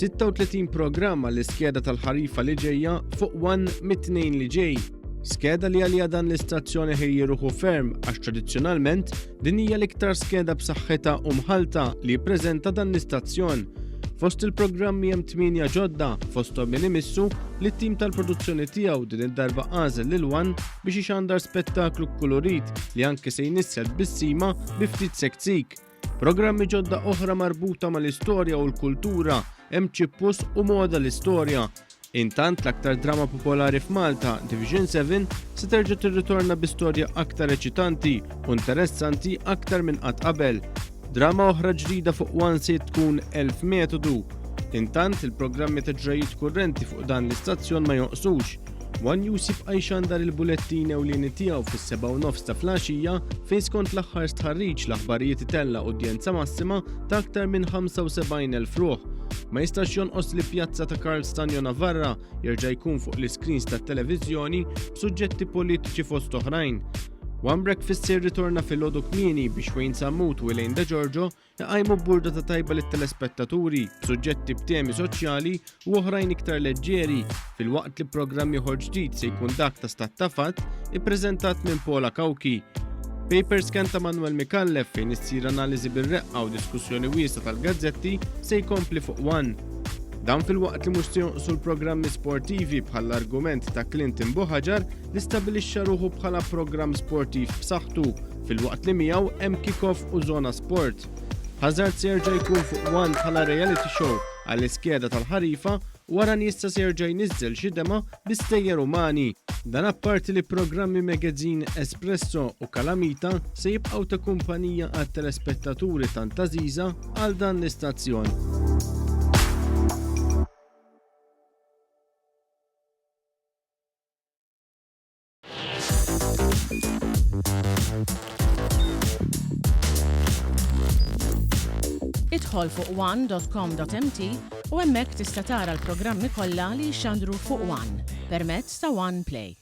36 programma l-iskeda tal-ħarifa li ġejja fuq mit-tnejn li ġej. Skeda li għalija dan l-istazzjoni ħejji ruħu ferm għax tradizzjonalment din hija l-iktar skeda b'saħħitha u mħalta li jippreżenta dan l-istazzjon. Fost il-programmi hemm 8 ġodda fosthom jnisslu li t-tim tal-produzzjoni tiegħu din id-darba għażel lil biex ixandar spettaklu kolorit li anke se jnissel tbissima bi ftit sekzik. Programmi ġodda oħra marbuta mal-istorja u l-kultura hemm ċippus u moda l-istorja. Intant l-aktar drama popolari f'Malta, Division 7, se terġa' tirritorna b'istorja aktar eċitanti u interessanti aktar minn qatt qabel. Drama oħra ġdida fuq se tkun 1000 metodu. Intant il-programmi ta' ġrajiet kurrenti fuq dan l-istazzjon ma joqsux. News jibqa' jxandar il-bulettin ewlieni tiegħu fis-7:09 ta' filgħaxija fejn skont l-aħħar stħarriġ l-aħbarijiet itella udjenza massima ta' aktar minn 75,000 ruħ. Ma jistax jonqos li pjazza ta' Karl Stanjo Navarra jerġa' jkun fuq l-iskreens tat-televiżjoni b'suġġetti politiċi fost oħrajn. Breakfast se jirritorna fil-għodu kmieni biex Wayne Sammut u Elaine De Giorgio jaqajmu b'burda ta' tajba lit-telespettaturi b'suġġetti b'temi soċjali u oħrajn iktar leġġeri fil-waqt li programmi ħor ġdid se jkun dak ta' stat ta' fatt ippreżentat minn Paula Kawki. Papers kien ta' Manuel Mikallef fejn issir analiżi bir-reqqa u diskussjoni wiesa tal-gazzetti se jkompli fuq Dan fil-waqt li mhux se jonqsu l-programmi sportivi bħala argument ta' Clinton Buħaġar li stabilixxa ruħu bħala programm sportiv b'saħħtu fil-waqt li miegħu hemm kick-off u żona sport. Ħażard se jerġa' jkun fuq bħala reality show għall-iskeda tal-ħarifa wara nista se jerġa' jniżżel xi dema bistejjer umani. Dan apparti li programmi Magazzin Espresso u Calamita se jibqgħu ta' kumpanija għat-telespettaturi tant għażiża għal dan l-istazzjon. Idħol fuq one.com.mt u hemmhekk tista' tara l-programmi kollha li jxandru fuq permezz ta' Play.